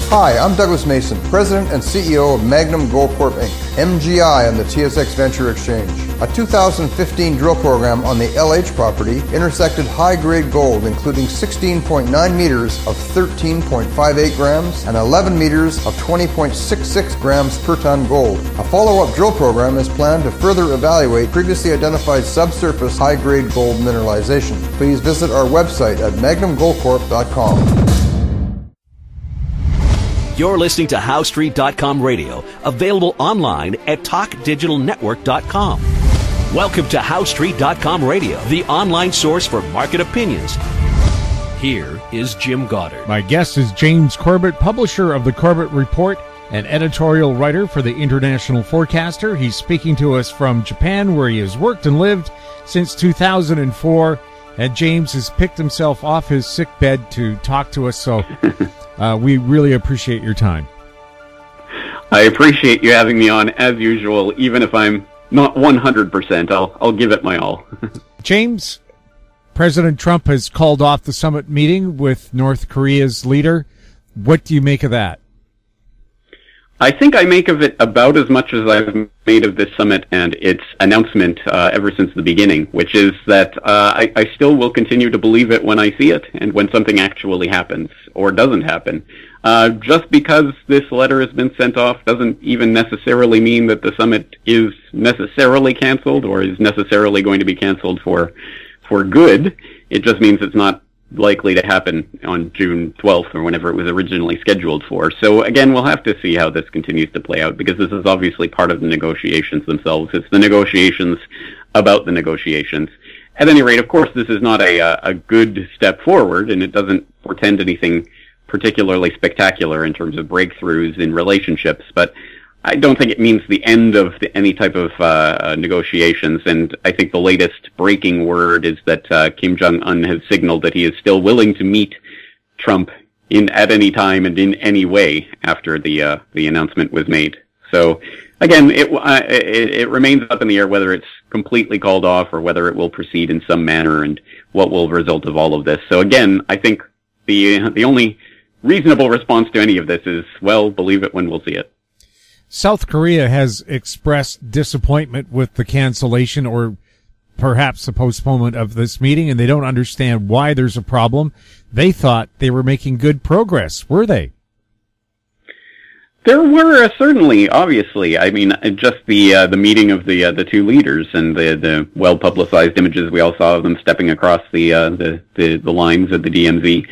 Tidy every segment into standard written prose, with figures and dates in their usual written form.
Hi, I'm Douglas Mason, President and CEO of Magnum Gold Corp. Inc., MGI on the TSX Venture Exchange. A 2015 drill program on the LH property intersected high-grade gold, including 16.9 meters of 13.58 grams and 11 meters of 20.66 grams per ton gold. A follow-up drill program is planned to further evaluate previously identified subsurface high-grade gold mineralization. Please visit our website at magnumgoldcorp.com. You're listening to HowStreet.com radio, available online at TalkDigitalNetwork.com. Welcome to HowStreet.com radio, the online source for market opinions. Here is Jim Goddard. My guest is James Corbett, publisher of the Corbett Report and editorial writer for the International Forecaster. He's speaking to us from Japan, where he has worked and lived since 2004. And James has picked himself off his sick bed to talk to us, so we really appreciate your time. I appreciate you having me on, as usual, even if I'm not 100%. I'll give it my all. James, President Trump has called off the summit meeting with North Korea's leader. What do you make of that? I think I make of it about as much as I've made of this summit and its announcement ever since the beginning, which is that I still will continue to believe it when I see it and when something actually happens or doesn't happen. Just because this letter has been sent off doesn't even necessarily mean that the summit is necessarily canceled or is necessarily going to be canceled for good. It just means it's not likely to happen on June 12th or whenever it was originally scheduled for. So again, we'll have to see how this continues to play out, because this is obviously part of the negotiations themselves. It's the negotiations about the negotiations. At any rate, of course, this is not a good step forward, and it doesn't portend anything particularly spectacular in terms of breakthroughs in relationships, but I don't think it means the end of any type of negotiations, and I think the latest breaking word is that Kim Jong-un has signaled that he is still willing to meet Trump at any time and in any way after the announcement was made. So again, it remains up in the air whether it's completely called off or whether it will proceed in some manner and what will result of all of this. So again, I think the only reasonable response to any of this is, well, believe it when we'll see it. South Korea has expressed disappointment with the cancellation or perhaps the postponement of this meeting, and they don't understand why there's a problem. They thought they were making good progress. Were they? There were certainly, obviously. I mean, just the meeting of the two leaders and the well-publicized images we all saw of them stepping across the lines of the DMZ.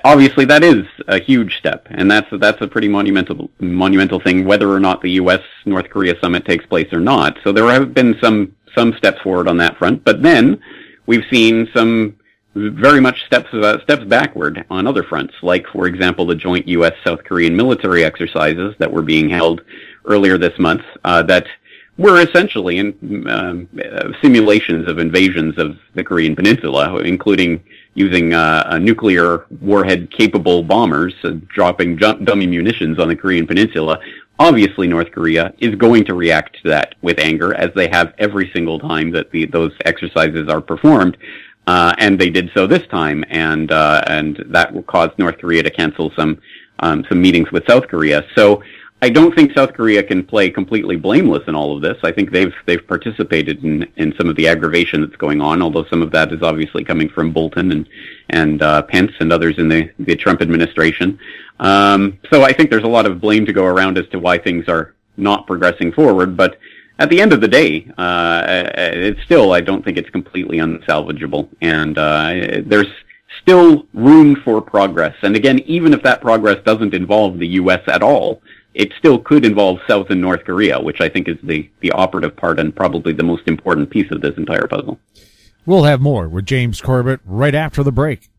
Obviously, that is a huge step, and that's a pretty monumental thing, whether or not the U.S.-North Korea summit takes place or not. So there have been some steps forward on that front, but then we've seen some very much steps backward on other fronts, like, for example, the joint U.S.-South Korean military exercises that were being held earlier this month, that were essentially simulations of invasions of the Korean Peninsula, including using nuclear warhead-capable bombers, dropping dummy munitions on the Korean Peninsula. Obviously, North Korea is going to react to that with anger, as they have every single time that those exercises are performed. And they did so this time, and that will cause North Korea to cancel some meetings with South Korea. So I don't think South Korea can play completely blameless in all of this. I think they've participated in some of the aggravation that's going on, although some of that is obviously coming from Bolton and Pence and others in the Trump administration. So I think there's a lot of blame to go around as to why things are not progressing forward, but at the end of the day, it's still, I don't think it's completely unsalvageable, and there's still room for progress. And again, even if that progress doesn't involve the U.S. at all, it still could involve South and North Korea, which I think is the operative part and probably the most important piece of this entire puzzle. We'll have more with James Corbett right after the break.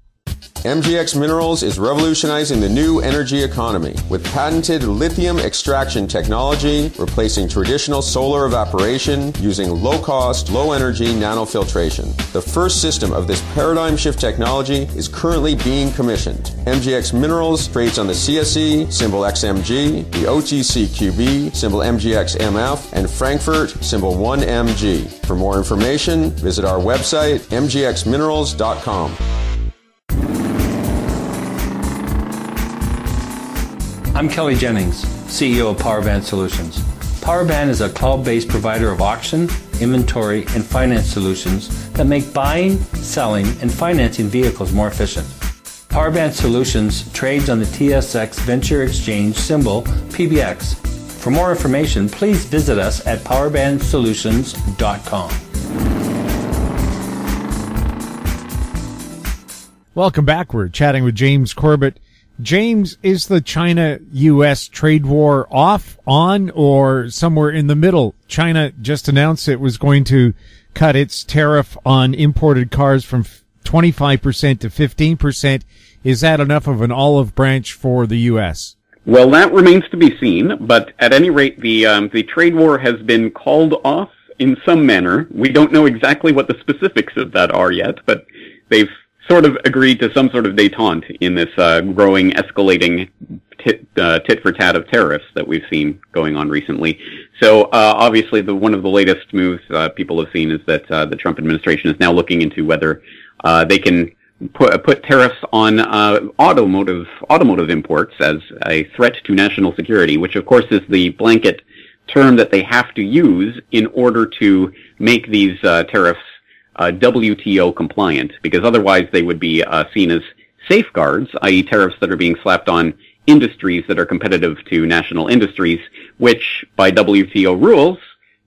MGX Minerals is revolutionizing the new energy economy with patented lithium extraction technology, replacing traditional solar evaporation using low-cost, low-energy nanofiltration. The first system of this paradigm shift technology is currently being commissioned. MGX Minerals trades on the CSE, symbol XMG, the OTCQB, symbol MGXMF, and Frankfurt, symbol 1MG. For more information, visit our website, mgxminerals.com. I'm Kelly Jennings, CEO of PowerBand Solutions. PowerBand is a cloud-based provider of auction, inventory, and finance solutions that make buying, selling, and financing vehicles more efficient. PowerBand Solutions trades on the TSX Venture Exchange symbol PBX. For more information, please visit us at powerbandsolutions.com. Welcome back. We're chatting with James Corbett. James, is the China-U.S. trade war off, on, or somewhere in the middle? China just announced it was going to cut its tariff on imported cars from 25% to 15%. Is that enough of an olive branch for the U.S.? Well, that remains to be seen, but at any rate, the trade war has been called off in some manner. We don't know exactly what the specifics of that are yet, but they've sort of agreed to some sort of détente in this growing, escalating tit-for-tat of tariffs that we've seen going on recently. So obviously, one of the latest moves people have seen is that the Trump administration is now looking into whether they can put tariffs on automotive imports as a threat to national security, which of course is the blanket term that they have to use in order to make these tariffs WTO compliant, because otherwise they would be seen as safeguards, i.e. tariffs that are being slapped on industries that are competitive to national industries, which by WTO rules,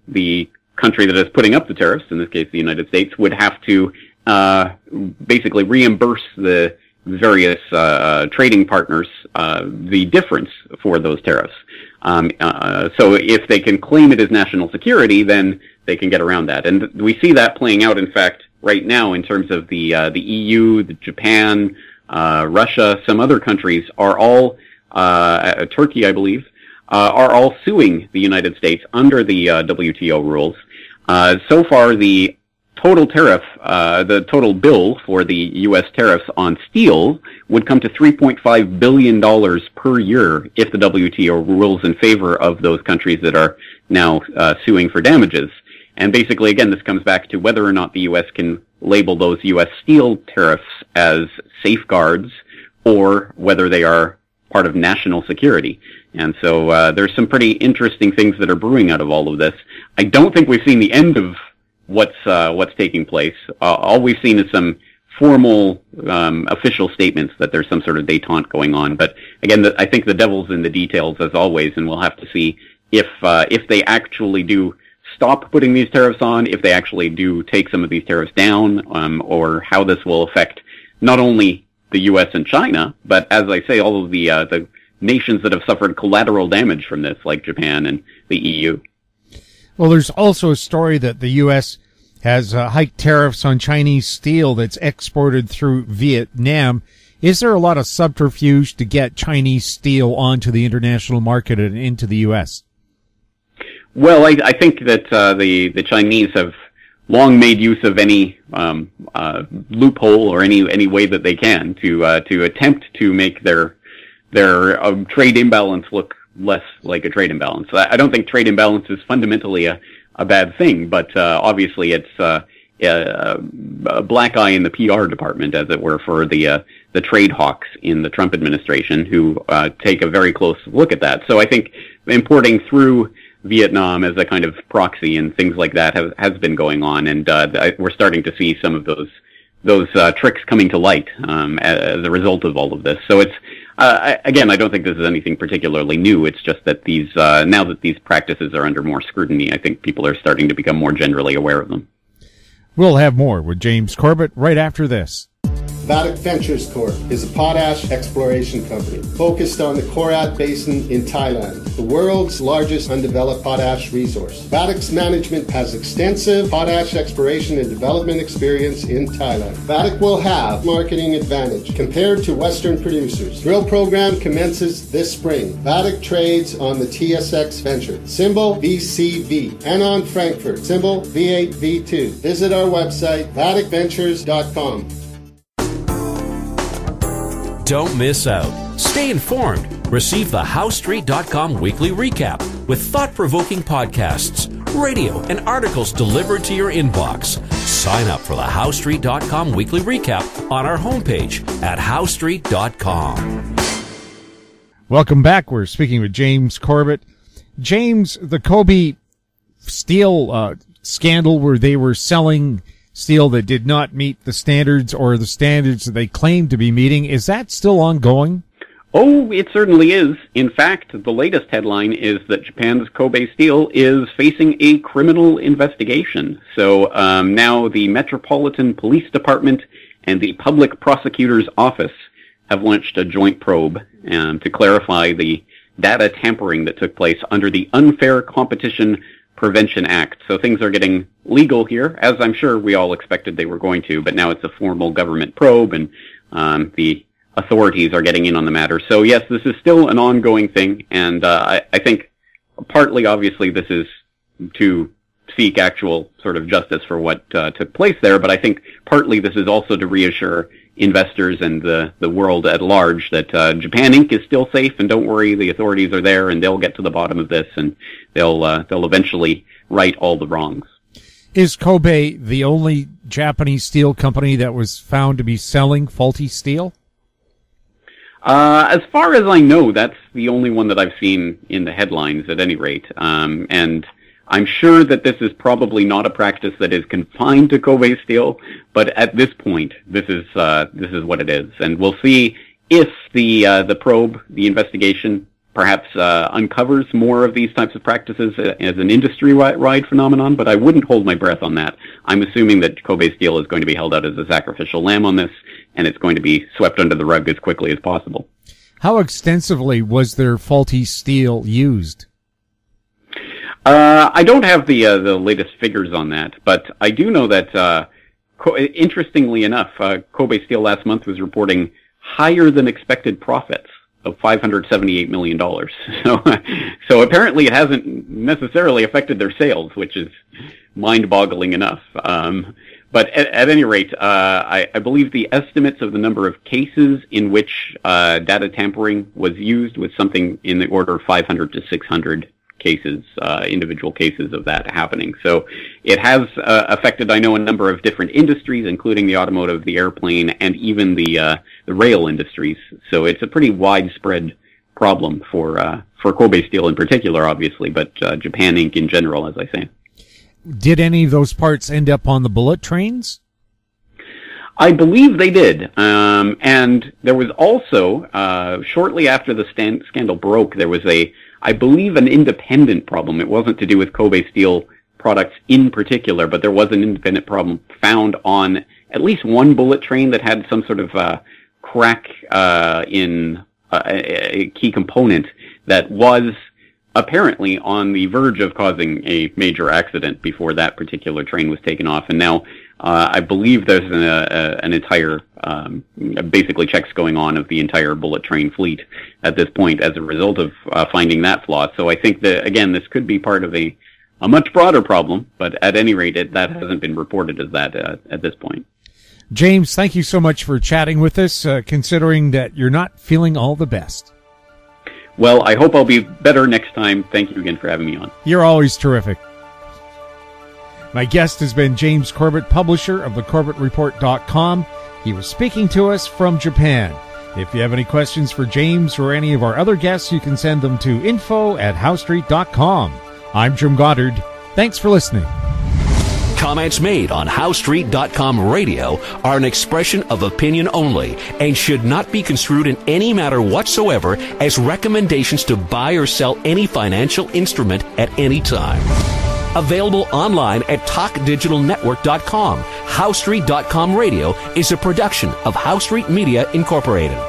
the country that is putting up the tariffs, in this case the United States, would have to basically reimburse the various trading partners the difference for those tariffs. So if they can claim it as national security, then they can get around that. And we see that playing out, in fact, right now in terms of the EU, the Japan, Russia, some other countries are all, Turkey, I believe, are all suing the United States under the WTO rules. So far, the total tariff, the total bill for the U.S. tariffs on steel would come to $3.5 billion per year if the WTO rules in favor of those countries that are now suing for damages. And basically, again, this comes back to whether or not the U.S. can label those U.S. steel tariffs as safeguards or whether they are part of national security. And so there's some pretty interesting things that are brewing out of all of this. I don't think we've seen the end of what's taking place. All we've seen is some formal official statements that there's some sort of détente going on. But again, I think the devil's in the details as always, and we'll have to see if they actually do stop putting these tariffs on, if they actually do take some of these tariffs down, or how this will affect not only the U.S. and China, but as I say, all of the nations that have suffered collateral damage from this, like Japan and the EU. Well, there's also a story that the U.S. has hiked tariffs on Chinese steel that's exported through Vietnam. Is there a lot of subterfuge to get Chinese steel onto the international market and into the U.S.? Well, I think that the Chinese have long made use of any loophole or any way that they can to attempt to make their trade imbalance look less like a trade imbalance. I don't think trade imbalance is fundamentally a bad thing, but obviously it's a black eye in the PR department, as it were, for the trade hawks in the Trump administration who take a very close look at that. So I think importing through Vietnam as a kind of proxy and things like that has been going on, and we're starting to see some of those tricks coming to light as a result of all of this. So it's again, I don't think this is anything particularly new. It's just that these now that these practices are under more scrutiny, I think people are starting to become more generally aware of them. We'll have more with James Corbett right after this. Vadic Ventures Corp. is a potash exploration company focused on the Korat Basin in Thailand, the world's largest undeveloped potash resource. Vadic's management has extensive potash exploration and development experience in Thailand. Vadic will have marketing advantage compared to Western producers. Drill program commences this spring. Vadic trades on the TSX Venture, symbol VCV, and on Frankfurt, symbol V8V2. Visit our website, vadicventures.com. Don't miss out. Stay informed. Receive the HowStreet.com weekly recap with thought-provoking podcasts, radio, and articles delivered to your inbox. Sign up for the HowStreet.com weekly recap on our homepage at HowStreet.com. Welcome back. We're speaking with James Corbett. James, the Kobe steel scandal where they were selling steel that did not meet the standards or the standards that they claimed to be meeting, is that still ongoing? Oh, it certainly is. In fact, the latest headline is that Japan's Kobe Steel is facing a criminal investigation. So now the Metropolitan Police Department and the Public Prosecutor's Office have launched a joint probe to clarify the data tampering that took place under the Unfair Competition Prevention Act. So things are getting legal here, as I'm sure we all expected they were going to, but now it's a formal government probe, and the authorities are getting in on the matter. So yes, this is still an ongoing thing, and I think partly, obviously, this is to seek actual sort of justice for what took place there, but I think partly this is also to reassure investors and the world at large that Japan Inc. is still safe, and don't worry, the authorities are there, and they'll get to the bottom of this, and they'll eventually right all the wrongs. Is Kobe the only Japanese steel company that was found to be selling faulty steel? As far as I know, that's the only one that I've seen in the headlines, at any rate. And I'm sure that this is probably not a practice that is confined to Kobe Steel, but at this point, this is what it is. And we'll see if the probe, the investigation, perhaps uncovers more of these types of practices as an industry-wide phenomenon, but I wouldn't hold my breath on that. I'm assuming that Kobe Steel is going to be held out as a sacrificial lamb on this, and it's going to be swept under the rug as quickly as possible. How extensively was their faulty steel used? I don't have the latest figures on that, but I do know that, interestingly enough, Kobe Steel last month was reporting higher than expected profits of $578 million. So apparently it hasn't necessarily affected their sales, which is mind-boggling enough. But at any rate, I believe the estimates of the number of cases in which data tampering was used was something in the order of 500 to 600 cases, individual cases of that happening. So it has affected, I know, a number of different industries, including the automotive, the airplane, and even the rail industries. So it's a pretty widespread problem for Kobe Steel in particular, obviously, but Japan Inc. in general, as I say. Did any of those parts end up on the bullet trains? I believe they did. And there was also, shortly after the scandal broke, there was I believe an independent problem. It wasn't to do with Kobe Steel products in particular, but there was an independent problem found on at least one bullet train that had some sort of crack in a key component that was apparently on the verge of causing a major accident before that particular train was taken off. And now I believe there's an entire, basically checks going on of the entire bullet train fleet at this point as a result of finding that flaw. So I think that, again, this could be part of a much broader problem, but at any rate, that hasn't been reported as that at this point. James, thank you so much for chatting with us, considering that you're not feeling all the best. Well, I hope I'll be better next time. Thank you again for having me on. You're always terrific. My guest has been James Corbett, publisher of thecorbettreport.com. He was speaking to us from Japan. If you have any questions for James or any of our other guests, you can send them to info@howstreet.com. I'm Jim Goddard. Thanks for listening. Comments made on HowStreet.com radio are an expression of opinion only and should not be construed in any matter whatsoever as recommendations to buy or sell any financial instrument at any time. Available online at TalkDigitalNetwork.com. HowStreet.com radio is a production of HowStreet Media Incorporated.